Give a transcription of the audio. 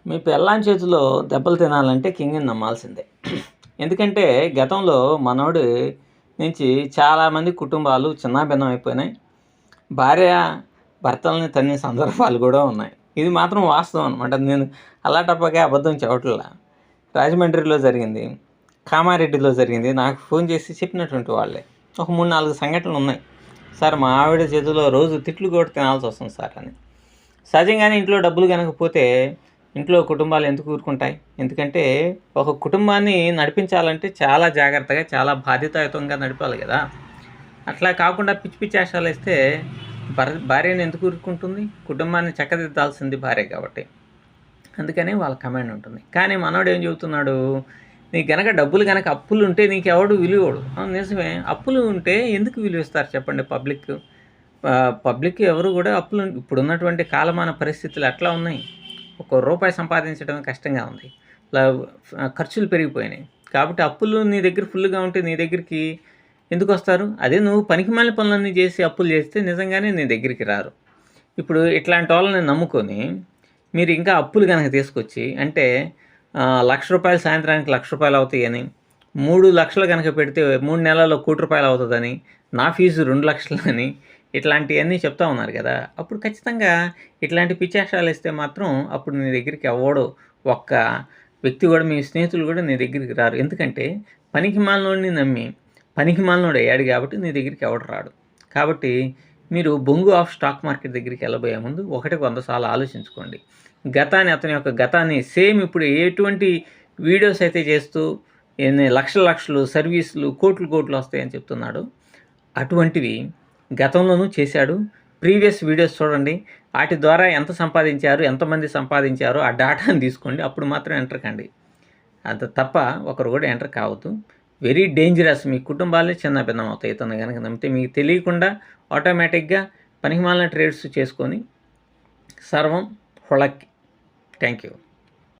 మీ పెళ్ళాం చేతిలో దెబ్బలు తినాలంటే కింగ్‌ని నమ్మాల్సిందే. ఎందుకంటే గతంలో మనోడి నుంచి చాలామంది కుటుంబాలు చిన్నాభిన్నం అయిపోయినాయి. భార్య భర్తల్ని తన్నిన సందర్భాలు కూడా ఉన్నాయి. ఇది మాత్రం వాస్తవం అనమాట. నేను అల్లాటప్పగా అబద్ధం చెప్పట్లా. రాజమండ్రిలో జరిగింది, కామారెడ్డిలో జరిగింది. నాకు ఫోన్ చేసి చెప్పినటువంటి వాళ్ళే. ఒక 3, 4 సంఘటనలు ఉన్నాయి. సార్ మా ఆవిడ చేతిలో రోజు తిట్లు కూడా తినాల్సి వస్తుంది సార్ అని. సహజంగానే ఇంట్లో డబ్బులు గనక పోతే ఇంట్లో కుటుంబాలు ఎందుకు ఊరుకుంటాయి? ఎందుకంటే ఒక కుటుంబాన్ని నడిపించాలంటే చాలా జాగ్రత్తగా, చాలా బాధ్యతాయుతంగా నడపాలి కదా! అట్లా కాకుండా పిచ్చి పిచ్చి వేషాలేస్తే భార్యని ఎందుకు ఊరుకుంటుంది? కుటుంబాన్ని చక్కదిద్దాల్సింది భార్య కాబట్టి. అందుకని వాళ్ళ కమాండ్ ఉంటుంది. కానీ మనోడు ఏం చెబుతున్నాడు? నీకు గనక డబ్బులు గనక అప్పులుంటే నీకెవడు విలువివ్వడు. నిజమే. అప్పులు ఉంటే ఎందుకు విలువిస్తారు చెప్పండి పబ్లిక్? పబ్లిక్ ఎవరు కూడా అప్పులు ఇప్పుడున్నటువంటి కాలమాన పరిస్థితులు ఎట్లా ఉన్నాయి? ఒక రూపాయి సంపాదించడం కష్టంగా ఉంది. ఖర్చులు పెరిగిపోయినాయి. కాబట్టి అప్పులు నీ దగ్గర ఫుల్‌గా ఉంటే నీ దగ్గరికి ఎందుకొస్తారు? అదే నువ్వు పనికిమాలిన పనులన్నీ చేసి అప్పులు చేస్తే నిజంగానే నీ దగ్గరికి రారు. ఇప్పుడు ఇట్లాంటి వాళ్ళని నమ్ముకొని మీరు ఇంకా అప్పులు గనక తీసుకొచ్చి అంటే రూ. 1,00,000 సాయంత్రానికి రూ. 1,00,000 అవుతాయని, 3,00,000 గనక పెడితే 3 నెలల్లో రూ. 1,00,00,000 అవుతదని, నా ఫీజు 2,00,000 అని ఇట్లాంటియన్నీ చెప్తా ఉన్నారు కదా! అప్పుడు ఖచ్చితంగా ఇట్లాంటి పిచ్చేష్టాలు ఇస్తే మాత్రం అప్పుడు నీ దగ్గరికి ఎవ్వడు ఒక్క వ్యక్తి కూడా, మీ స్నేహితులు కూడా నీ దగ్గరికి రారు. ఎందుకంటే పనికిమాలినోడిని నమ్మి పనికిమాలినోడు అయ్యాడు కాబట్టి నీ దగ్గరికి ఎవడు రాడు. కాబట్టి మీరు బొంగు ఆఫ్ స్టాక్ మార్కెట్ దగ్గరికి వెళ్ళబోయే ముందు 100 సార్లు ఆలోచించుకోండి. అతని యొక్క గతాన్ని సేమ్ ఇప్పుడు ఎటువంటి వీడియోస్ అయితే చేస్తూ ఎన్ని లక్షలు సర్వీసులు కోట్లు వస్తాయని చెప్తున్నాడు, అటువంటివి గతంలోనూ చేశాడు. ప్రీవియస్ వీడియోస్ చూడండి. వాటి ద్వారా ఎంత సంపాదించారు, ఎంతమంది సంపాదించారో ఆ డాటాని తీసుకోండి. అప్పుడు మాత్రం ఎంటర్ కండి. అంత తప్ప ఒకరు కూడా ఎంటర్ కావద్దు. Very dangerous. మీ కుటుంబాలే చిన్నభిన్నం అవుతాయి ఇతను కనుక నమ్మితే. మీకు తెలియకుండా ఆటోమేటిక్గా పనికిమాలిన ట్రేడ్స్ చేసుకొని సర్వం హుళక్కి. Thank you.